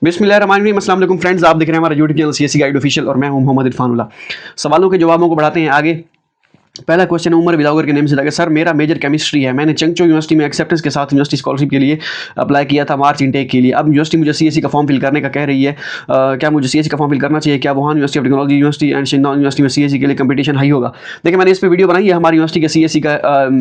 बिस्मिल्लाहिर्रहमानिर्रहीम। अस्सलाम वालेकुम फ्रेंड्स, आप देख रहे हैं हमारा YouTube channel CSC guide official और मैं हूं मोहम्मद इरफानुल्लाह। सवालों के जवाबों को बढ़ाते हैं आगे। पहला क्वेश्चन है उमर बिलावर के नेम से था कि सर मेरा मेजर केमिस्ट्री है, मैंने चंगचो यूनिवर्सिटी में एक्सेप्टेंस के साथ यूनिवर्सिटी स्कॉलरशिप के लिए अप्लाई किया था मार्च इनटेक के लिए। अब यूनिवर्सिटी मुझे सीएससी का फॉर्म फिल करने का कह रही है, क्या मुझे सीएससी का फॉर्म फिल करना चाहिए? क्या Wuhan University of Technology University and Qingdao University में सीएससी के लिए कंपटीशन हाई होगा? देखिए, मैंने इस पर वीडियो बनाई है हमारी यूनिवर्सिटी के सीएससी का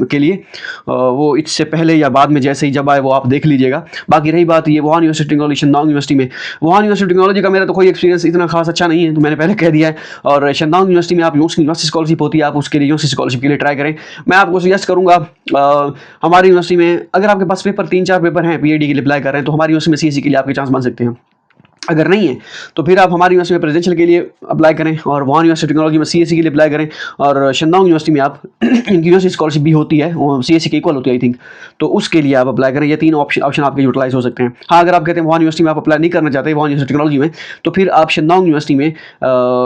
के लिए, वो इससे पहले या बाद में जैसे ही जब आए वो आप देख लीजिएगा। बाकी रही बात ये वुहान यूनिवर्सिटी टेक्नोलॉजी शिंदाओ यूनिवर्सिटी में, वुहान यूनिवर्सिटी टेक्नोलॉजी का मेरा तो कोई एक्सपीरियंस इतना खास अच्छा नहीं है, तो मैंने पहले कह दिया है। और शिंदाओ यूनिवर्सिटी में आप यूनिवर्सिटी स्कॉलरशिप होती है, आप उसके लिए यूनिवर्सिटी स्कॉलरशिप के लिए ट्राई करें। मैं आपको सजेस्ट करूंगा हमारी यूनिवर्सिटी में अगर आपके पास पेपर 3-4 पेपर हैं पीएचडी के लिए अप्लाई कर रहे हैं तो हमारी यूनिवर्सिटी में सीएससी के लिए आपके चांस बन सकते हैं। अगर नहीं है तो फिर आप हमारी यूनिवर्सिटी में प्रेजेंशियल के लिए अप्लाई करें और वुहान यूनिवर्सिटी टेक्नोलॉजी में सीएससी के लिए अप्लाई करें। और शिंदाओ यूनिवर्सिटी में आप इनकी यूनिवर्सिटी स्कॉलरशिप भी होती है, वो सीएससी के इक्वल होती है आई थिंक, तो उसके लिए आप अप्लाई करें। ये तीन ऑप्शन आपके यूटिलाइज हो सकते हैं। हाँ, अगर आप कहते हैं वुहान यूनिवर्सिटी में आप अप्लाई नहीं करना चाहते वुहान यूनिवर्सिटी टेक्नोलॉजी में, तो फिर आप शिंदाओ यूनिवर्सिटी में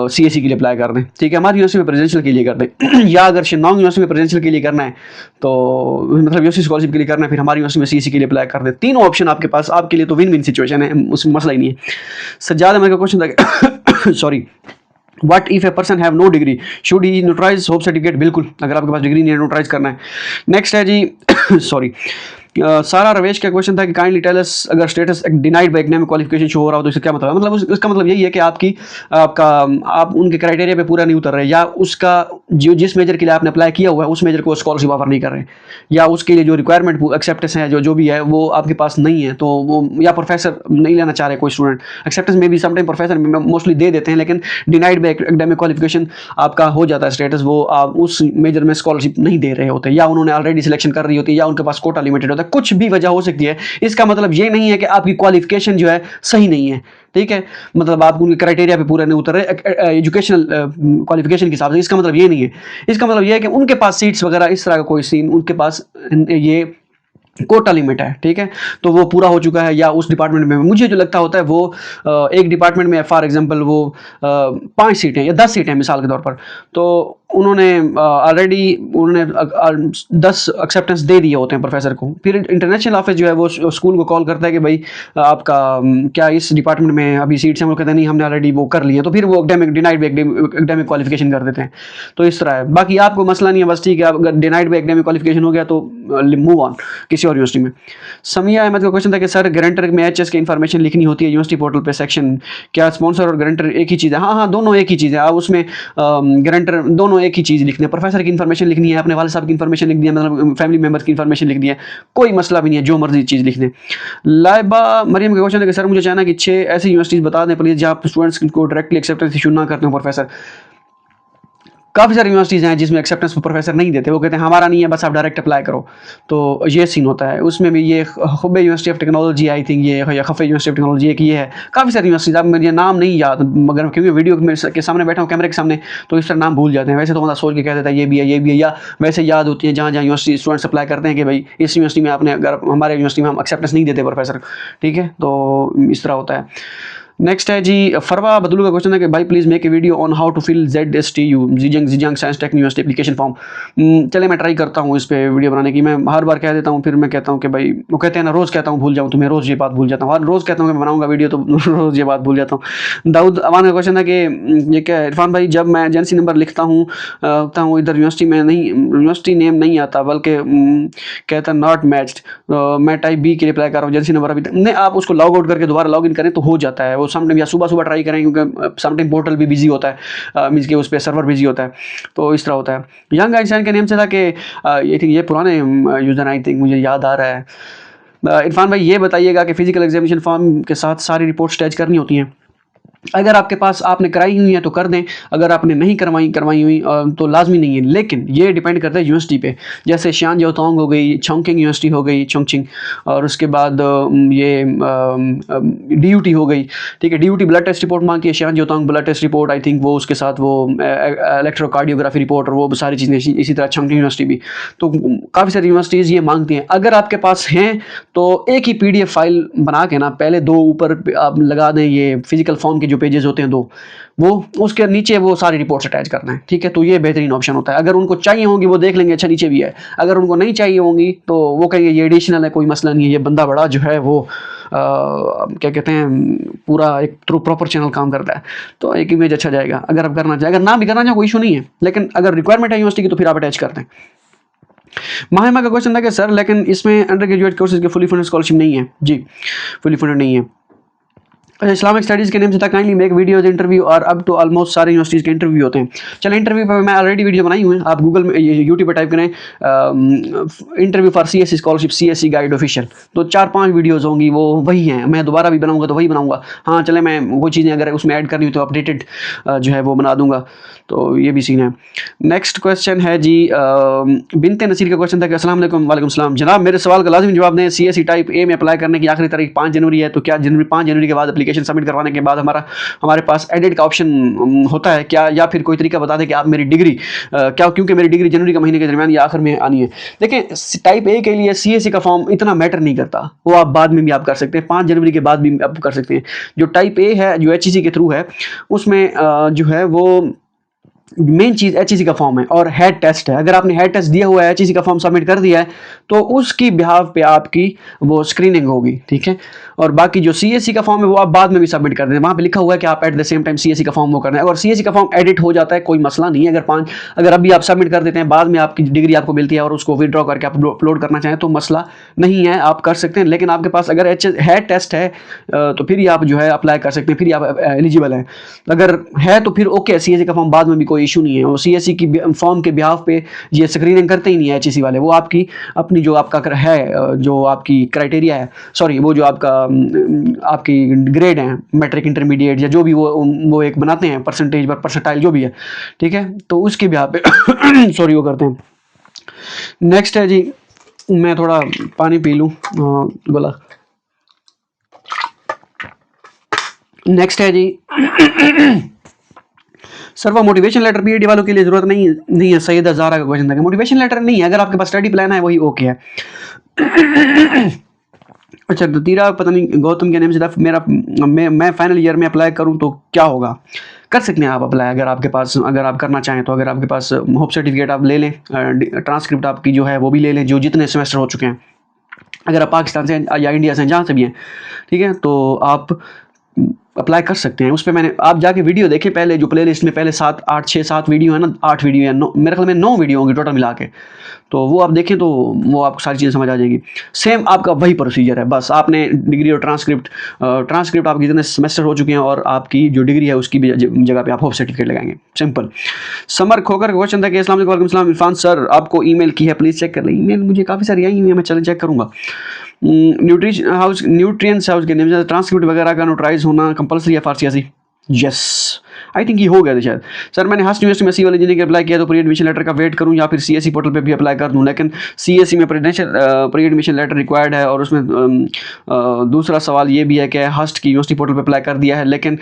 सीएससी के लिए अप्लाई कर दें, ठीक है, हमारी यूनिवर्सिटी में प्रेजेंशियल के लिए कर दें। या अगर शिंदाओ यूनिवर्सिटी में प्रेजेंशियल के लिए करना है तो मतलब यूनिवर्सिटी स्कॉलरशिप के लिए करना है, फिर हमारी यूनिवर्सिटी में सीएससी के लिए अप्लाई कर दें। तीनों ऑप्शन आपके पास, आपके लिए तो विन विन सिचुएशन है, उसमें मसला ही नहीं है। सज्जाद अहमद का क्वेश्चन था sorry, what if a person have no degree should he notarize hope certificate? बिल्कुल, अगर आपके पास डिग्री नहीं है नोटराइज करना है। नेक्स्ट है जी सॉरी, सारा रवेश का क्वेश्चन था कि काइंडली टेल अस अगर status denied by academic qualification show हो रहा हो तो इसका क्या मतलब है? मतलब उसका मतलब यही है कि आप उनके क्राइटेरिया पे पूरा नहीं उतर रहे, या उसका जो जिस मेजर के लिए आपने अप्लाई किया हुआ है उस मेजर को स्कॉलरशिप ऑफर नहीं कर रहे, या उसके लिए जो रिक्वायरमेंट एक्सेप्टेंस है जो भी है वो आपके पास नहीं है, तो वो या प्रोफेसर नहीं लेना चाह रहे कोई स्टूडेंट। एक्सेप्टेंस में भी समटाइम प्रोफेसर मोस्टली दे देते हैं, लेकिन डिनाइड बाय एकेडमिक क्वालिफिकेशन आपका हो जाता है स्टेटस, वो आप उस मेजर में स्कॉलरशिप नहीं दे रहे होते, या उन्होंने ऑलरेडी सिलेक्शन कर रही होती है, या उनके पास कोटा लिमिटेड होता है, कुछ भी वजह हो सकती है। इसका मतलब ये नहीं है कि आपकी क्वालिफिकेशन जो है सही नहीं है, ठीक है, मतलब आप उनके क्राइटेरिया पे पूरा नहीं उतर रहे एजुकेशनल क्वालिफिकेशन के हिसाब से, इसका मतलब ये नहीं है। इसका मतलब ये है कि उनके पास सीट्स वगैरह इस तरह का कोई सीन, उनके पास ये कोटा लिमिट है, ठीक है, तो वो पूरा हो चुका है। या उस डिपार्टमेंट में मुझे जो लगता होता है वो एक डिपार्टमेंट में फॉर एग्जांपल वो 5 सीटें या 10 सीटें मिसाल के तौर पर, तो उन्होंने ऑलरेडी 10 एक्सेप्टेंस दे दिए होते हैं प्रोफेसर को, फिर इंटरनेशनल ऑफिस जो है वो स्कूल को कॉल करता है कि भाई आपका क्या इस डिपार्टमेंट में अभी सीट्स हैं? वो कहते हैं नहीं, हमने ऑलरेडी वो कर लिए हैं, तो फिर वो डिनाइड एकेडमिक क्वालिफिकेशन कर देते हैं। तो इस तरह है, बाकी आपको मसला नहीं है, बस ठीक है, अगर डिनाइड बाय एकेडमिक क्वालिफिकेशन हो गया तो मूव ऑन किसी और यूनिवर्सिटी में। समिया अहमद का क्वेश्चन था कि सर गारंटर में एचएस की इन्फॉर्मेशन लिखनी होती है यूनिवर्सिटी पोर्टल पे सेक्शन, क्या स्पॉन्सर और गारंटर एक ही चीज़ है? हाँ, दोनों एक ही चीज़ है। आप उसमें गारंटर दोनों एक ही चीज़ लिखनी है, प्रोफेसर की इन्फॉर्मेशन लिखनी है, अपने वाले साहब की इन्फॉर्मेशन लिख दी है, मतलब फैमिली मेम्बर्स की इन्फॉर्मेशन लिख दी है, कोई मसला भी नहीं है, जो मर्जी चीज़ लिख दें। लाइबा मरियम का क्वेश्चन है कि सर मुझे चाहना कि 6 ऐसी यूनिवर्सिटीज़ बता दें प्लीज़ जहाँ स्टूडेंट्स को डायरेक्टली एक्सेप्टेंस इशू ना करते हो प्रोफेसर। काफ़ी सारी यूनिवर्सिटीज़ हैं जिसमें एक्सेप्टेंस प्रोफेसर नहीं देते, वो कहते हैं हमारा नहीं है, बस आप डायरेक्ट अप्लाई करो, तो ये सीन होता है। उसमें भी ये खुबे university of technology I think ये, या खफे यूनिवर्सिटी ऑफ टेक्नोलॉजी एक ये है, काफ़ी सारी यूनिवर्सिटीज़, अब मुझे नाम नहीं याद, मगर क्योंकि वीडियो के सामने बैठा हूँ कैमरे के सामने, तो इस तरह नाम भूल जाते हैं। वैसे तो बंदा सोच के कह देता है ये भी है ये भी है, या वैसे याद होती है जहाँ जहाँ यूनिवर्सिटी स्टूडेंट्स अप्लाई करते हैं कि भाई इस यूनिवर्सिटी में आपने, अगर हमारे यूनिवर्सिटी में हम एक्सेप्टेंस नहीं देते प्रोफेसर, ठीक है, तो इस तरह होता है। नेक्स्ट है जी फरवा बदलू का क्वेश्चन है कि भाई please make a video on how to fill ZSTU Zhejiang Science Tech University application form. चले मैं ट्राई करता हूँ इस पर वीडियो बनाने की। मैं हर बार कह देता हूँ, फिर मैं कहता हूँ कि भाई, वो कहते हैं ना रोज़ कहता हूँ भूल जाऊँ, तो मैं रोज़ ये बात भूल जाता हूँ, हर रोज़ कहता हूँ कि मैं बनाऊँगा वीडियो तो रोज़ ये बात भूल जाता हूँ। दाऊद अमान का क्वेश्चन है कि ये क्या है इरफान भाई, जब मैं एजेंसी नंबर लिखता हूँ इधर यूनिवर्सिटी में नहीं, यूनिवर्सिटी नेम नहीं आता बल्कि कहता नॉट मैच्ड, मैं टाइप B के लिए अप्लाई कर रहा हूँ, एजेंसी नंबर अभी तक नहीं। आप उसको लॉग आउट करके दोबारा लॉग इन करें तो हो जाता है वो समटाइम, या सुबह ट्राई करें क्योंकि समटाइम पोर्टल भी बिजी होता है, मीन्स के उस पर सर्वर बिजी होता है, तो इस तरह होता है। यंग आइंस्टाइन के नेम से था कि ये पुराने यूज़र आई थिंक मुझे याद आ रहा है। इरफान भाई ये बताइएगा कि फिजिकल एग्जामिनेशन फॉर्म के साथ सारी रिपोर्ट्स अटैच करनी होती हैं? अगर आपके पास आपने कराई हुई है तो कर दें, अगर आपने नहीं करवाई हुई तो लाजमी नहीं है, लेकिन ये डिपेंड करता है यूनिवर्सिटी पे। जैसे शियान जोतोंग हो गई, चोंगकिंग यूनिवर्सिटी हो गई चोंगचिंग, और उसके बाद ये DUT हो गई, ठीक है, DUT ब्लड टेस्ट रिपोर्ट मांगती है, Xi'an Jiaotong blood test report I think, वो उसके साथ वो इलेक्ट्रोकार्डियोग्राफी रिपोर्ट और वो सारी चीज़ें, इसी तरह चोंगकिंग यूनिवर्सिटी भी, तो काफ़ी सारी यूनिवर्सिटीज़ ये मांगती हैं। अगर आपके पास हैं तो एक ही PDF फाइल बना के ना पहले 2 ऊपर आप लगा दें ये फिजिकल फॉर्म की जो पेजेस होते हैं 2, वो उसके नीचे वो सारी रिपोर्ट्स अटैच करना है, ठीक है। तो ये बेहतरीन ऑप्शन होता है। अगर उनको चाहिए होंगी वो देख लेंगे, अच्छा नीचे भी है। अगर उनको नहीं चाहिए होंगी तो वो कहेंगे ये एडिशनल है, कोई मसला नहीं है, ये बंदा बड़ा जो है वो क्या कहते हैं, पूरा एक थ्रू प्रॉपर चैनल काम करता है, तो एक इमेज अच्छा जाएगा। अगर आप करना चाहें, अगर ना भी करना चाहें कोई इशू नहीं है, लेकिन अगर रिक्वायरमेंट है यूनिवर्सिटी की तो फिर आप अटैच करते हैं। महिमा का क्वेश्चन था कि सर लेकिन इसमें अंडर ग्रेजुएट कोर्सेज के फुली फंडेड स्कॉलरशिप नहीं है। जी, फुली फंडेड नहीं है। अच्छा, इस्लामिक स्टडीज़ के नेम से था काइंडली मेक वीडियोज इंटरव्यू, और अब तो ऑलमोस्ट सारे यूनिवर्सिटीज़ के इंटरव्यू होते हैं। चलो इंटरव्यू पर मैं ऑलरेडी वीडियो बनाई हुई है, आप गूगल में यूट्यूब पर टाइप करें interview for CSE scholarship CSE guide official, तो 4-5 वीडियोज़ होंगी, वो वही हैं। मैं दोबारा भी बनाऊंगा तो वही बनाऊंगा। हाँ चले, मैं वो चीज़ें अगर उसमें ऐड करनी हो तो अपडेटेड जो है वो बना दूंगा। तो ये भी सीन है। नेक्स्ट क्वेश्चन है जी बिनते नसीर का क्वेश्चन था कि अस्सलाम वालेकुम। वालेकुम सलाम जनाब, मेरे सवाल का लाजिमी जवाब दें। CSE टाइप A में अप्लाई करने की आखिरी तारीख 5 जनवरी है, तो क्या 5 जनवरी के बाद एप्लीकेशन सबमिट करवाने के बाद हमारे पास एडिट का ऑप्शन होता है क्या, या फिर कोई तरीका बता दें कि आप मेरी डिग्री क्या, क्योंकि मेरी डिग्री जनवरी के महीने के दरमियान या आखिर में आनी है। देखें, टाइप A के लिए CSE का फॉर्म इतना मैटर नहीं करता, वो आप बाद में भी आप कर सकते हैं, 5 जनवरी के बाद भी आप कर सकते हैं। जो टाइप A है, जो HEC के थ्रू है, उसमें जो है वो मेन चीज़ HEC का फॉर्म है और हेड टेस्ट है। अगर आपने हेड टेस्ट दिया हुआ है, HEC का फॉर्म सबमिट कर दिया है, तो उसकी बिहाफ पे आपकी वो स्क्रीनिंग होगी, ठीक है। और बाकी जो CSE का फॉर्म है वो आप बाद में भी सबमिट कर दें, वहाँ पे लिखा हुआ है कि आप at the same time CSE का फॉर्म वो करना है। और CSE का फॉर्म एडिट हो जाता है, कोई मसला नहीं है। अगर अभी आप सबमिट कर देते हैं, बाद में आपकी डिग्री आपको मिलती है और उसको विड्रॉ करके आप अपलोड करना चाहें तो मसला नहीं है, आप कर सकते हैं। लेकिन आपके पास अगर हेड टेस्ट है तो फिर ही आप जो है अप्लाई कर सकते हैं, फिर ही आप एलिजिबल हैं। अगर है तो फिर ओके, CSE का फॉर्म बाद में भी कोई इशू नहीं है। वो CSE की फॉर्म के बिहाफ पे ये स्क्रीनिंग करते ही नहीं है HEC वाले, वो आपकी अपनी जो आपका है, जो आपकी क्राइटेरिया है, सॉरी वो जो आपकी ग्रेड है, मैट्रिक इंटरमीडिएट या जो भी वो एक बनाते हैं परसेंटेज पर परसेंटाइल जो भी है, ठीक है, तो उसके बिहाफ पे सॉरी वो करते हैं। नेक्स्ट है जी, मैं थोड़ा पानी पी लूँ, बोला। नेक्स्ट है जी सर वो मोटिवेशन लेटर PhD वालों के लिए ज़रूरत नहीं है। सैयद ज़ारा का क्वेश्चन था कि मोटिवेशन लेटर नहीं है, अगर आपके पास स्टडी प्लान है वही ओके है। अच्छा, तीरा पता नहीं गौतम के नेम से था, मैं फाइनल ईयर में अप्लाई करूं तो क्या होगा। कर सकते हैं आप अप्लाई, अगर आपके पास, अगर आप करना चाहें तो। अगर आपके पास होप सर्टिफिकेट आप ले लें, ट्रांसक्रिप्ट आपकी जो है वो भी ले लें, जो जितने सेमेस्टर हो चुके हैं, अगर आप पाकिस्तान से या इंडिया से जहाँ से भी हैं, ठीक है, तो आप अप्लाई कर सकते हैं। उस पर मैंने, आप जाके वीडियो देखें पहले, जो प्लेलिस्ट में पहले 7 वीडियो है ना, 8 वीडियो है, मेरे ख्याल में 9 वीडियो होंगे टोटल मिला के, तो वो आप देखें तो वो आपको सारी चीज़ें समझ आ जाएगी। सेम आपका वही प्रोसीजर है, बस आपने डिग्री और ट्रांसक्रिप्ट आपके जितने सेमेस्टर हो चुके हैं और आपकी जो डिग्री है उसकी भी जगह पे आप होप सर्टिफिकेट लगाएंगे, सिंपल। समर खोकर का क्वेश्चन था कि अस्सलाम वालेकुम सलाम इरफान सर, आपको ईमेल की है, प्लीज़ चेक कर लें। ईमेल मुझे काफ़ी सारी आई हुई है, मैं चले चेक करूँगा। न्यूट्रिएंट्स हाउस के नेम से ट्रांसक्रिप्ट वगैरह का नोटराइज होना कंपलसरी है for CSE। Yes, I think ये हो गया था शायद। सर मैंने हस्ट यूनिवर्सिटी में सिविल इंजीनियरिंग अप्लाई किया, तो प्री एडमिशन लेटर का वेट करूं या फिर CSE पोर्टल पे भी अप्लाई कर दूं। लेकिन CSE में प्री एडमिशन लेटर रिक्वायर्ड है, और उसमें दूसरा सवाल ये भी है कि हस्ट की यूनिवर्सिटी पोर्टल पे अप्लाई कर दिया है, लेकिन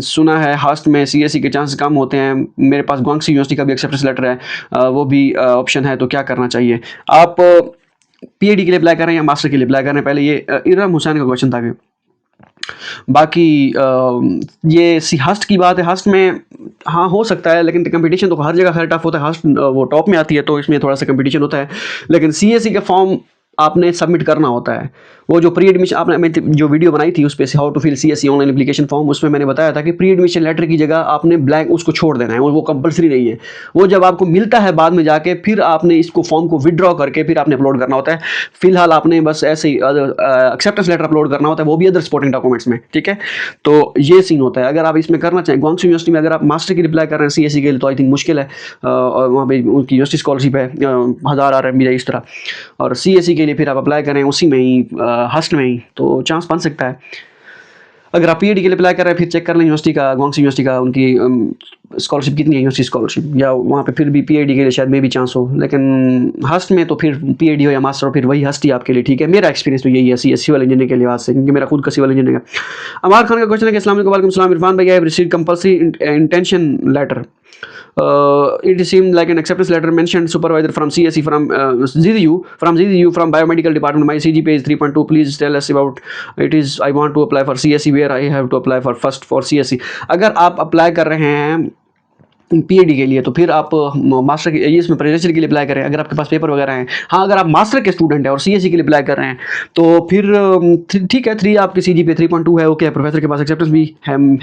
सुना है हस्ट में CSE के चांसेस कम होते हैं। मेरे पास ग्वांगसी यूनिवर्सिटी का भी एक्सेप्टेंस लेटर है, वो भी ऑप्शन है, तो क्या करना चाहिए। आप PhD के लिए अप्लाई कर रहे हैं या मास्टर के लिए अप्लाई कर रहे हैं, पहले ये इरम हुसैन का क्वेश्चन था। कि बाकी ये हस्ट की बात है, हस्ट में हाँ हो सकता है, लेकिन कंपटीशन तो हर जगह खैर टफ होता है। हस्ट वो टॉप में आती है तो इसमें थोड़ा सा कंपटीशन होता है, लेकिन CSE का फॉर्म आपने सबमिट करना होता है। वो जो प्री एडमिशन आपने, मैं जो वीडियो बनाई थी उस पर how to fill CSE online application form, उसमें मैंने बताया था कि प्री एडमिशन लेटर की जगह आपने ब्लैंक उसको छोड़ देना है, वो कंपलसरी नहीं है। वो जब आपको मिलता है बाद में जाके, फिर आपने इसको फॉर्म को विड्रॉ करके फिर आपने अपलोड करना होता है। फिलहाल आपने बस ऐसे ही एक्सेप्टेंस लेटर अपलोड करना होता है, वो भी अदर सपोर्टिंग डॉक्यूमेंट्स में, ठीक है। तो ये सीन होता है। अगर आप इसमें करना चाहें, ग्वांगसी यूनिवर्सिटी में अगर आप मास्टर की अप्लाई कर रहे हैं CSE के लिए, तो आई थिंक मुश्किल है, और वहाँ पर उनकी यूनिवर्सिटी स्कॉलरशिप है 1000 RMB इस तरह। और CSE के लिए फिर आप अप्लाई करें उसी में ही, हस्ट में ही, तो चांस बन सकता है। अगर आप PhD के लिए अप्लाई कर रहे हैं, फिर चेक कर लें यूनिवर्सिटी का, ग्वांगसी यूनिवर्सिटी का, उनकी स्कॉलरशिप कितनी है, यूनिवर्सिटी स्कॉलरशिप, या वहाँ पे फिर भी PhD के लिए शायद में भी चांस हो। लेकिन हस्ट में तो फिर PhD हो या मास्टर हो, फिर वही हस्ट ही आपके लिए ठीक है। मेरा एक्सपीरियंस तो यही है सिविल इंजीनियरिंग के लिहाज से, क्योंकि मेरा खुद का सिविल इंजीनियरिंग है। अमार खान का क्वेश्चन है कि अस्सलाम वालेकुम इरफान भाई, I have received compulsory intention letter It seemed like an acceptance letter mentioned supervisor from CSE from ZDU from biomedical department. My CGPA is 3.2. Please tell us about it. Is I want to apply for CSE, where I have to apply for first for CSE. अगर आप apply कर रहे हैं PAD के लिए तो फिर आप मास्टर के इसमें प्रेसिडेंशियल के लिए अप्लाई करें अगर आपके पास पेपर वगैरह हैं। हाँ, अगर आप मास्टर के स्टूडेंट हैं और सीएससी के लिए अप्लाई कर रहे हैं तो फिर ठीक है, 3 आपकी सीजीपीए 3.2 है, ओके, प्रोफेसर के पास एक्सेप्टेंस भी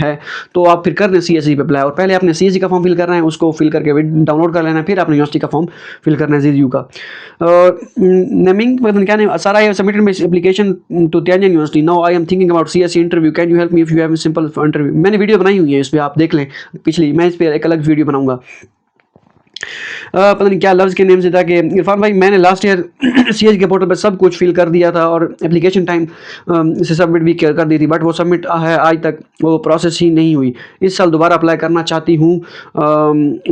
है तो आप फिर कर दें सीएससी पे अप्लाई। और पहले आपने सीएससी का फॉर्म फिल करना है, उसको फिल करके डाउनलोड कर लेना है, फिर आपने यूनिवर्सिटी का फॉर्म फिल करना है जीयू का। नेमिंग मतलब क्या नहीं, sir I have submitted my application to Tianjin university, now I am thinking about CSC interview, can you help me if you have simple interview. मैंने वीडियो बनाई हुई है इस पर, आप देख लें पिछली, मैं इस पर एक अलग वीडियो बनाऊंगा। पता नहीं क्या लफ्ज़ के नेम से था कि इरफान भाई मैंने लास्ट ईयर सीएच के पोर्टल पर सब कुछ फिल कर दिया था और एप्लीकेशन टाइम से सबमिट भी कर दी थी, बट वो सबमिट है आज तक वो प्रोसेस ही नहीं हुई। इस साल दोबारा अप्लाई करना चाहती हूँ,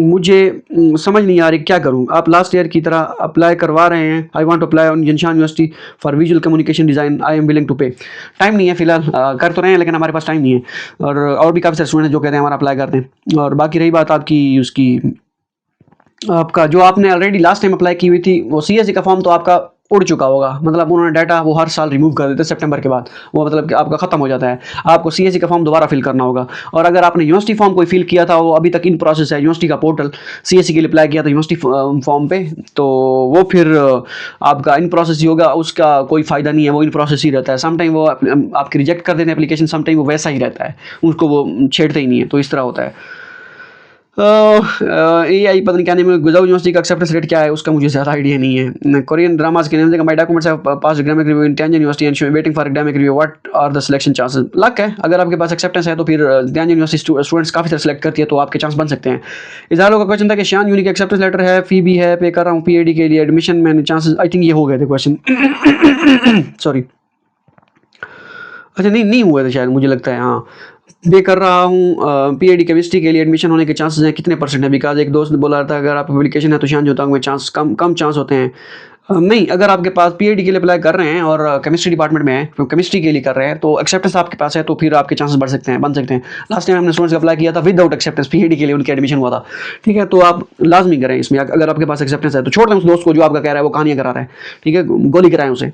मुझे समझ नहीं आ रही क्या करूँ। आप लास्ट ईयर की तरह अप्लाई करवा रहे हैं। I want to apply on Jinshan University for visual communication design, I am willing to pay. Time नहीं है फिलहाल, कर तो रहे हैं लेकिन हमारे पास टाइम नहीं है। और भी काफ़ी सारे स्टूडेंट जो कहते हैं हमारा अप्लाई करते हैं। और बाकी रही बात आपकी उसकी, आपका जो आपने ऑलरेडी लास्ट टाइम अप्लाई की हुई थी वो सीएससी का फॉर्म तो आपका उड़ चुका होगा, मतलब उन्होंने डाटा वो हर साल रिमूव कर देते हैं सितंबर के बाद, वो मतलब कि आपका ख़त्म हो जाता है। आपको सीएससी का फॉर्म दोबारा फिल करना होगा। और अगर आपने यूनिवर्सिटी फॉर्म कोई फिल किया था वो अभी तक इन प्रोसेस है, यूनिवर्सिटी का पोर्टल सीएससी के लिए अप्लाई किया था यूनिवर्सिटी फॉर्म पे, तो वो फिर आपका इन प्रोसेस ही होगा, उसका कोई फ़ायदा नहीं है, वो इन प्रोसेस ही रहता है। समटाइम वो आपकी रिजेक्ट कर देते हैं एप्लीकेशन, समटाइम वो वैसा ही रहता है, उसको वो छेड़ते ही नहीं है, तो इस तरह होता है। AI पता नहीं क्या नेम है, गुजाऊ यूनिवर्सिटी का एक्सेप्टेंस रेट क्या है उसका मुझे ज़्यादा आइडिया नहीं है। कोरियन ड्रामाज के नेम से my documents have pass academic review in Tianjin university and waiting for academic review, what are the selection chances. Luck है, अगर आपके पास एक्सेप्टेंस है तो फिर तियानजिन यूनिवर्सिटी स्टूडेंट्स काफ़ी सारे सेलेक्ट करती है तो आपके चांस बन सकते हैं। इजहार का क्वेश्चन था कि शान यूनी का एक्सेप्टेंस लेटर है, फी भी है, पे कर रहा हूँ पीएडी के लिए एडमिशन, मैंने चांसेस आई थिंक ये हो गए थे क्वेश्चन सॉरी, अच्छा नहीं हुए थे शायद, मुझे लगता है हाँ। पे कर रहा हूँ पीएडी केमिस्ट्री के लिए एडमिशन होने के चांसेस हैं, कितने परसेंट है? बिकॉज एक दोस्त ने बोला था अगर आप एप्लीकेशन है तो शान जोतांग में चांस कम चांस होते हैं। नहीं, अगर आपके पास पीएडी के लिए अप्लाई कर रहे हैं और केमिस्ट्री डिपार्टमेंट में है, तो केमिस्ट्री के लिए कर रहे हैं तो एक्सेप्टेंस आपके पास है तो फिर आपके चांसेस बढ़ सकते हैं, बन सकते हैं। लास्ट टाइम हमने स्टूडेंट्स अप्लाई किया था विदाउट एक्सेप्टेंस, पीएडी के लिए उनके एडमिशन हुआ था, ठीक है। तो आप लाजमी करें इसमें, अगर आपके पास एक्सेप्टेंस है तो छोड़ दें उस दोस्त को जो आपका कह रहा है वो कहानियाँ करा रहा है, ठीक है, गोली कराएं उसे।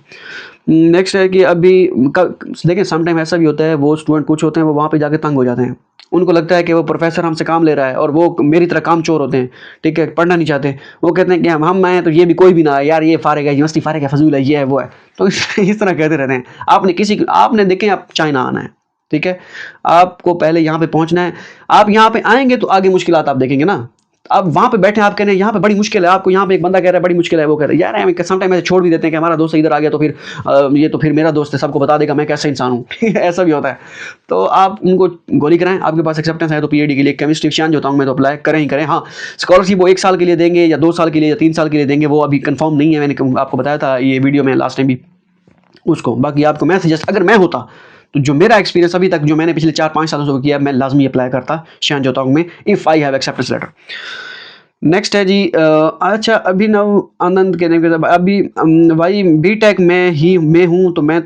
नेक्स्ट है कि अभी देखिए समटाइम ऐसा भी होता है, वो स्टूडेंट कुछ होते हैं वो वहाँ पे जाके तंग हो जाते हैं, उनको लगता है कि वो प्रोफेसर हमसे काम ले रहा है और वो मेरी तरह काम चोर होते हैं, ठीक है, पढ़ना नहीं चाहते। वो कहते हैं कि हम आए तो ये भी कोई भी ना है यार, ये फारेग है, यूनिवर्सिटी फारेग है, फजूल है, ये है वो है, तो इस तरह कहते रहते हैं। आपने देखें आप चाइना आना है, ठीक है, आपको पहले यहाँ पे पहुँचना है। आप यहाँ पे आएंगे तो आगे मुश्किलात आप देखेंगे ना। अब वहाँ पे बैठे आप कह रहे हैं यहाँ पे बड़ी मुश्किल है, आपको यहाँ पे एक बंदा कह रहा है बड़ी मुश्किल है, वो कह रहे हैं यार हमें समटाइम ऐसे छोड़ भी देते हैं कि हमारा दोस्त इधर आ गया तो फिर ये तो फिर मेरा दोस्त है, सबको बता देगा मैं कैसा इंसान हूँ ऐसा भी होता है। तो आप उनको गोली कराएं, आपके पास एक्सेप्टेंस है तो पीएडी के लिए केमिस्ट्री शान जोतांग में तो अप्लाई करें ही करें। हाँ, स्कॉलरशिप वो 1 साल के लिए देंगे या 2 साल के लिए या 3 साल के लिए देंगे वो अभी कंफर्म नहीं है, मैंने आपको बताया था ये वीडियो में लास्ट टाइम भी उसको। बाकी आपको मैं सजेस्ट, अगर मैं होता तो जो मेरा एक्सपीरियंस अभी तक जो मैंने पिछले 4-5 सालों से किया, मैं लाजमी अप्लाई करता शान जोतांग में if I have acceptance letter. Next है जी अच्छा अभिनव आनंद के नेम, अभी भाई बीटेक में हूँ तो मैं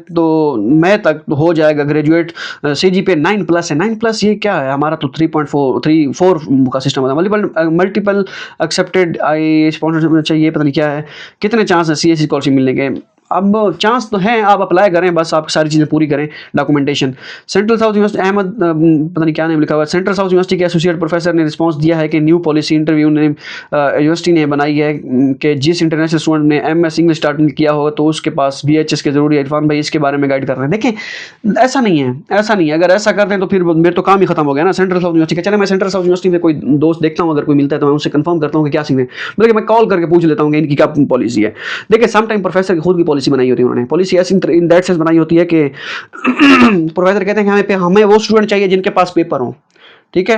तक तो हो जाएगा ग्रेजुएट, सीजीपीए 9+ है। 9+ ये क्या है? हमारा तो 3.4 का सिस्टम होता है, मल्टीपल एक्सेप्टेड आई स्पॉन्सरशिप चाहिए, पता नहीं क्या है। कितने चांस है सीएससी स्कॉलरशिप मिलने के? अब चांस तो हैं, आप अप्लाई करें, बस आप सारी चीज़ें पूरी करें, documentation. Central south university Ahmad पता नहीं क्या नेम लिखा हुआ है, सेंट्रल साउथ यूनिवर्सिटी के एसोसिएट प्रोफेसर ने रिस्पांस दिया है कि न्यू पॉलिसी इंटरव्यू ने यूनिवर्सिटी ने बनाई है कि जिस इंटरनेशनल स्टूडेंट ने एमएस इंग्लिश स्टार्ट किया हो तो उसके पास बीएचएस के जरूरी है। इरफान भाई इसके बारे में गाइड कर रहे हैं। देखें ऐसा नहीं है, अगर ऐसा करते हैं तो फिर मेरे तो काम ही खत्म हो गया ना सेंट्रल साउथ यूनिवर्सिटी का। चले मैं सेंट्रल साउथ यूनिवर्सिटी में कोई दोस्त देखता हूँ, अगर कोई मिलता है तो मैं उससे कंफर्म करता हूँ कि क्या सीन है, बल्कि मैं कॉल करके पूछ लेता हूँ कि इनकी क्या पॉलिसी है। देखिए समटाइम प्रोफेसर की खुद की पॉलिसी बनाई होती है उन्होंने, पॉलिसी ऐसी इन दैट सेंस बनाई होती है कि प्रोफेसर कहते हैं कि हमें वो स्टूडेंट चाहिए जिनके पास पेपर हो, ठीक है।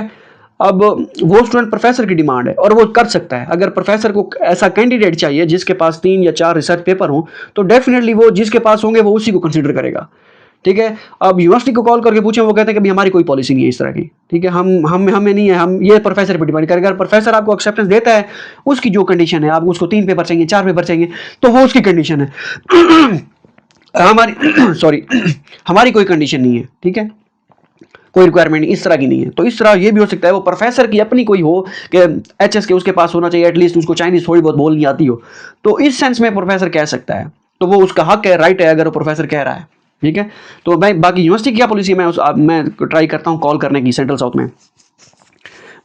अब वो स्टूडेंट प्रोफेसर की डिमांड है और वो कर सकता है। अगर प्रोफेसर को ऐसा कैंडिडेट चाहिए जिसके पास 3 या 4 रिसर्च पेपर हो तो डेफिनेटली वो जिसके पास होंगे वो उसी को कंसीडर करेगा, ठीक है। अब यूनिवर्सिटी को कॉल करके पूछें, वो कहते हैं कि हमारी कोई पॉलिसी नहीं है इस तरह की, ठीक है, हमें नहीं है, हम ये प्रोफेसर पर डिपेंड करें। अगर प्रोफेसर आपको एक्सेप्टेंस देता है, उसकी जो कंडीशन है, आपको उसको 3 पेपर चाहिए, 4 पेपर चाहिए, तो वो उसकी कंडीशन है हमारी सॉरी हमारी कोई कंडीशन नहीं है, ठीक है। कोई रिक्वायरमेंट इस तरह की नहीं है। तो इस तरह ये भी हो सकता है वो प्रोफेसर की अपनी कोई हो कि एचएस के उसके पास होना चाहिए, एटलीस्ट उसको चाइनीज थोड़ी बहुत बोलनी आती हो, तो इस सेंस में प्रोफेसर कह सकता है, तो वो उसका हक है, राइट है, अगर वो प्रोफेसर कह रहा है। ठीक है, तो मैं बाकी यूनिवर्सिटी की क्या पॉलिसी है मैं ट्राई करता हूँ कॉल करने की सेंट्रल साउथ में।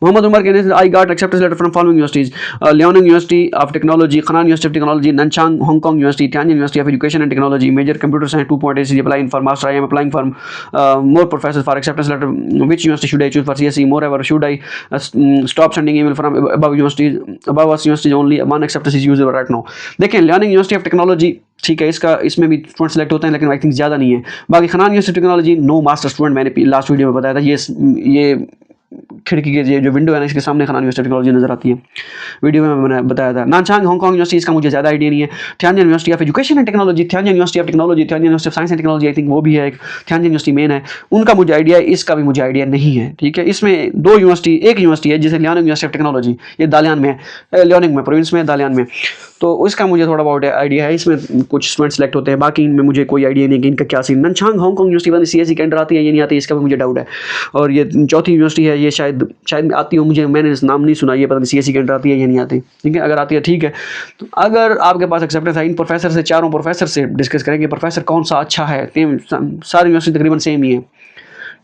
मोहम्मद उमर कहने से I got acceptance letter from following universities, Liaoning University of Technology, Henan University of Technology, Nanchang Hangkong University, Tianjin University of Education and Technology, major computer science 2.8 CG applying for master, I am applying for more professors for acceptance letter, which university should I choose for CSE, moreover should I stop sending email from above universities, above us universities only one acceptance is usable right now। देखें Liaoning University of technology ठीक है, इसका इसमें भी student select होते हैं, लेकिन I think ज़्यादा नहीं है। बाकी Henan University Technology no master student, मैंने लास्ट वीडियो में बताया था, ये खिड़की के जो विंडो है ना, इसके सामने खनान यूनिवर्सिटी टेक्नोलॉजी नजर आती है, वीडियो में मैंने बताया था। नानचांग हांगकांग यूनिवर्सिटी, इसका मुझे ज़्यादा आइडिया नहीं है। Tianjin university of Education and technology, Tianjin university of technology, Tianjin university of science and technology, I think वो भी है एक, थियानजिन यूनिवर्सिटी मेन है, उनका मुझे आइडिया है, इसका भी मुझे आइडिया नहीं है। ठीक है, इसमें दो यूनिवर्सिटी, एक यूनिवर्सिटी है जिसे लियोनिंग यूनिवर्सिटी ऑफ टेक्नोलॉजी, ये दालियान में है, लियोनिंग में प्रोविंस में, दालियान में, तो उसका मुझे थोड़ा बहुत आइडिया है, इसमें कुछ स्टूडेंट सेलेक्ट होते हैं, बाकी इनमें मुझे कोई आइडिया नहीं कि इनका क्या सीन। ननचांग हांगकांग यूनिवर्सिटी CSE के अंडर आती है, ये नहीं आती, इसका भी मुझे डाउट है। और ये चौथी यूनिवर्सिटी है, ये शायद आती हो, मुझे मैंने नाम नहीं सुना, ये पता नहीं CSE के अंडर आती है या नहीं आती। ठीक है, अगर आती है ठीक है। तो अगर आपके पास एक्सेप्टेंस है, इन प्रोफेसर से, चारों प्रोफेसर से डिस्कस करेंगे प्रोफेसर कौन सा अच्छा है, सारी यूनिवर्सिटी तकरीबन सेम ही है।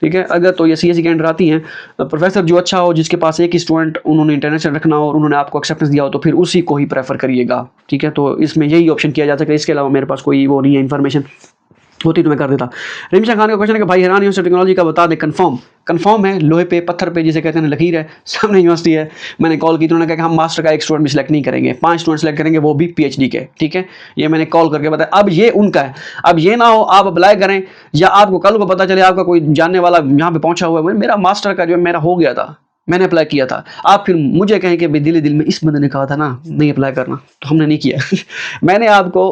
ठीक है, अगर तो ये CSE के अंडर आती हैं, प्रोफेसर जो अच्छा हो, जिसके पास एक ही स्टूडेंट उन्होंने इंटरनेशनल रखना हो और उन्होंने आपको एक्सेप्टेंस दिया हो, तो फिर उसी को ही प्रेफर करिएगा। ठीक है, तो इसमें यही ऑप्शन किया जा सकता है, इसके अलावा मेरे पास कोई वो नहीं है, इन्फॉर्मेशन होती तो मैं कर देता। रिमशा खान का क्वेश्चन है कि भाई हैरान यूनिवर्सिटी टेक्नोलॉजी का बता दे, कंफर्म है, लोहे पे पत्थर पे जिसे कहते हैं लकीर है, सामने यूनिवर्सिटी है। मैंने कॉल की तो उन्होंने कहा कि हम मास्टर का एक स्टूडेंट भी सिलेक्ट नहीं करेंगे, 5 स्टूडेंट सेलेक्ट करेंगे, वो भी PhD के। ठीक है, ये मैंने कॉल करके बताया। अब ये उनका है, अब ये ना हो आप अप्लाई करें या आपको कल को पता चले आपका कोई जानने वाला यहाँ पे पहुंचा हुआ है, मेरा मास्टर का जो मेरा हो गया था, मैंने अप्लाई किया था, आप फिर मुझे कहें कि भाई दिल में इस बंदे ने कहा था ना नहीं अप्लाई करना, तो हमने नहीं किया। मैंने आपको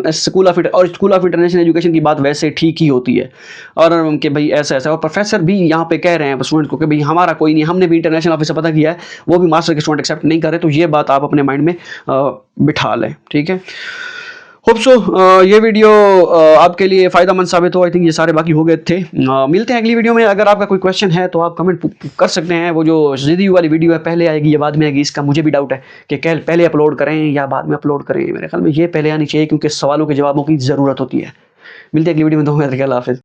स्कूल ऑफ इंटरनेशनल एजुकेशन की बात वैसे ठीक ही होती है, और कि भाई ऐसा ऐसा, और प्रोफेसर भी यहाँ पे कह रहे हैं स्टूडेंट्स को कि भाई हमारा कोई नहीं, हमने भी इंटरनेशनल ऑफिस से पता किया है, वो भी मास्टर के स्टूडेंट एक्सेप्ट नहीं कर रहे, तो ये बात आप अपने माइंड में बिठा लें। ठीक है, होप सो ये वीडियो आपके लिए फ़ायदेमंद साबित हो। आई थिंक ये सारे बाकी हो गए थे। मिलते हैं अगली वीडियो में। अगर आपका कोई क्वेश्चन है तो आप कमेंट कर सकते हैं। वो जो रिव्यू वाली वीडियो है पहले आएगी या बाद में आएगी, इसका मुझे भी डाउट है कि पहले अपलोड करें या बाद में अपलोड करें। मेरे ख्याल में ये पहले आनी चाहिए, क्योंकि सवालों के जवाबों की ज़रूरत होती है। मिलते हैं अगली वीडियो में। दो हाफिज़।